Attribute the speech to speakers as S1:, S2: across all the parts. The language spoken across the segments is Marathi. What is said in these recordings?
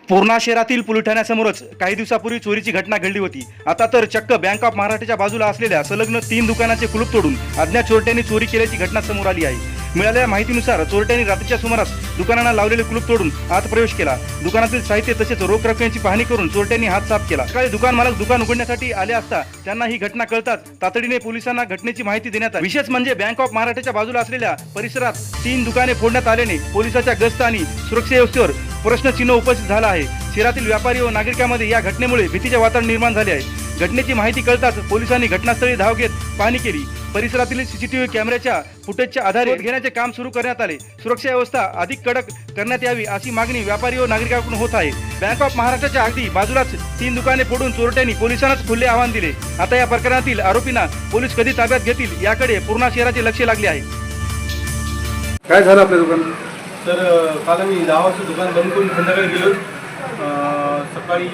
S1: पूर्णा शहरातील पोलीस ठाण्यासमोरच काही दिवसापूर्वी चोरीची घटना घडली होती। आता तर चक्क बँक ऑफ महाराष्ट्राच्या बाजूला असलेल्या संलग्न 3 दुकानाचे कुलूप तोडून अज्ञात चोरट्यांनी चोरी केल्याची घटना समोर आली आहे। मिळालेल्या माहितीनुसार चोरट्यांनी रात्रीच्या सुमारास दुकानांना लावलेले कुलूप तोडून आत प्रवेश केला। दुकानातील साहित्य तसेच रोख रकमेची पाहणी करून चोरट्यांनी हात साफ केला। सकाळी दुकान मालक दुकान उघडण्यासाठी आले असता त्यांना ही घटना कळताच तातडीने पोलिसांना घटनेची माहिती देण्यात आली। विशेष म्हणजे बँक ऑफ महाराष्ट्राच्या बाजूला असलेल्या परिसरात 3 दुकाने फोडण्यात आल्याने पोलिसांच्या गस्त आणि सुरक्षा व्यवस्थेवर प्रश्नचिन्ह उपस्थित झाला आहे। शहरातील व्यापारी व नागरिकांमध्ये या घटनेमुळे भीतीचे वातावरण निर्माण झाले आहे। घटनेची माहिती कळताच पोलिसांनी घटनास्थळी धाव घेत पाहणी केली। परिसरातील सीसीटीव्ही कॅमेऱ्याच्या फुटेजच्या आधारे घेण्याचे काम सुरू करण्यात आले। सुरक्षा व्यवस्था अधिक कडक करण्यात यावी अशी मागणी व्यापारी व नागरिकांकडून होत आहे। बँक ऑफ महाराष्ट्राच्या अगदी बाजूलाच 3 दुकाने फोडून चोरट्यांनी पोलिसांनाच खुले आव्हान दिले। आता या प्रकरणातील आरोपींना पोलीस कधी ताब्यात घेतील याकडे पूर्णा शहराचे लक्ष लागले आहे।
S2: काय झालं आपल्या दुकानात?
S3: तर काल मी 10 वाजता दुकान बंद करून संध्याकाळी गेलो। सकाळी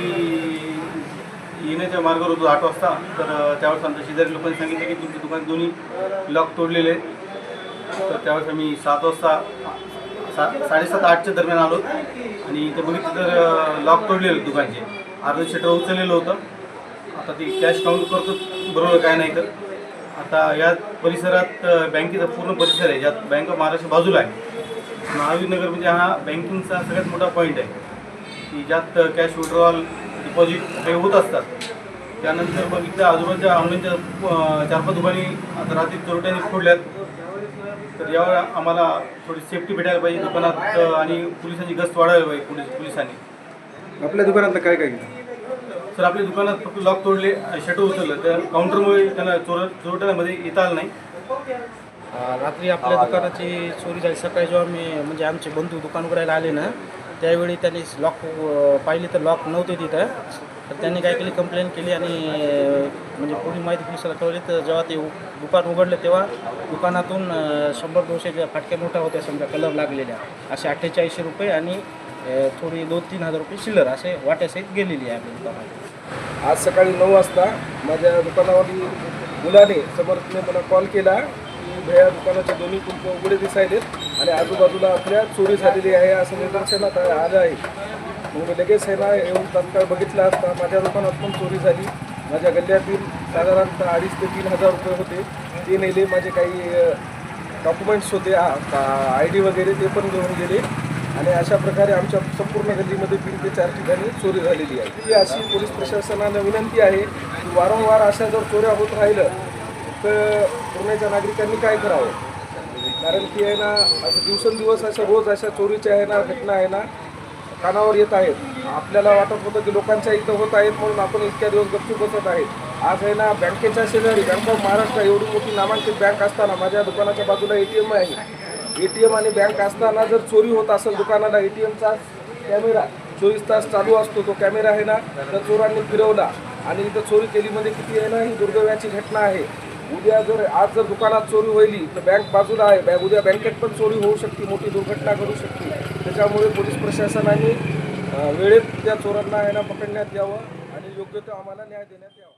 S3: येण्याच्या मार्गावर होतो 8 वाजता। तर त्यावेळेस आमच्या शेजारी लोकांनी सांगितलं की तुमचे दुकान दोन्ही लॉक तोडलेले आहेत। तर त्यावेळेस आम्ही 7 वाजता 7:30-8च्या दरम्यान आलो आणि इथं बघितलं तर लॉक तोडलेले दुकानचे, अर्धं शटर उचललेलं होतं। आता ती कॅश काउंट करतो बरोबर काय नाही। तर आता या परिसरात बँकेचा पूर्ण परिसर आहे, ज्यात बँक ऑफ महाराष्ट्र बाजूला आहे। महावीर नगर म्हणजे हा बँकिंगचा सगळ्यात मोठा पॉईंट आहे की ज्यात कॅश विड्रॉल डिपॉझिट हे होत असतात। त्यानंतर मग इथं आजूबाजूच्या ऑनलाईनच्या 4-5 दुकानी आता रात्री चोरट्यांनी फोडल्यात। तर यावर आम्हाला थोडी सेफ्टी भेटायला पाहिजे दुकानात आणि पोलिसांची गस्त वाढवायला पाहिजे पोलिसांनी।
S2: आपल्या दुकानातलं काय काय केलं?
S3: तर आपल्या दुकानात फक्त लॉक तोडले, शटर उचललं, त्या काउंटरमुळे त्यांना चोरट्यांमध्ये येता आलं नाही।
S4: रात्री आपल्या दुकानाची चोरी झाली। सकाळी जेव्हा म्हणजे आमचे बंधू दुकान उघडायला आले ना, त्यावेळी त्यांनी लॉक पाहिली तर लॉक नव्हते तिथं। तर त्यांनी काय केली, कंप्लेंट केली आणि म्हणजे पूर्ण माहिती पोलिसाला कळवली। तर जेव्हा ते दुकान उघडलं तेव्हा दुकानातून 100-200 फाटक्या नोटा होत्या, समजा कलर लागलेल्या, असे 4800 रुपये आणि थोडी 2-3 हजार रुपये चिल्लर असे वाट्यासहित गेलेली आहे आपल्या दुकानात।
S5: आज सकाळी 9 वाजता माझ्या दुकानावरील मुलाने समर्थने मला कॉल केला की भैया दुकानाचे दोन्ही कुलप उघडे दिसायलेत आणि आजूबाजूला आपल्या चोरी झालेली आहे असं निदर्शनात आलं आहे। मग मी लगेच आहे ना येऊन तात्काळ बघितलं असता माझ्या दुकानात पण चोरी झाली। माझ्या गल्ल्यातील साधारणतः 2,500 ते 3,000 रुपये होते, ते नेले। माझे काही डॉक्युमेंट्स होते, ID वगैरे, ते पण घेऊन गेले आणि अशा प्रकारे आमच्या संपूर्ण गल्लीमध्ये 3 ते 4 ठिकाणी चोरी झालेली आहे। ही अशी पोलीस प्रशासनाला विनंती आहे की वारंवार अशा जर चोऱ्या होत राहिलं तर पुण्याच्या नागरिकांनी काय करावं, कारण की आहे ना असं दिवसेंदिवस असं रोज अशा चोरीच्या आहे ना घटना आहे ना कानावर येत आहेत। आपल्याला वाटत होतं की लोकांच्या इथं होत आहेत म्हणून आपण इतक्या दिवस गपचूप बसत आहेत। आज आहे ना बँकेच्या शेजारी बँक ऑफ महाराष्ट्र एवढी मोठी नामांकित बँक असताना माझ्या दुकानाच्या बाजूला ATM आहे। ATM आणि बँक असताना जर चोरी होत असेल दुकानाला, ATMचा कॅमेरा 24 तास चालू असतो, तो कॅमेरा आहे ना तर चोरांनी फिरवला आणि इथं चोरी केली म्हणजे किती आहे ना ही दुर्दैवाची घटना आहे। उद्या आज जर दुकानात चोरी होईल तर बँक बाजूला आहे, उद्या बँकेत पण चोरी होऊ शकते, मोठी दुर्घटना घडू शकते। त्याच्यामुळे पोलीस प्रशासनाने वेळेत त्या चोरांना आहे ना पकडण्यात यावं आणि योग्य तो आम्हाला न्याय देण्यात यावा।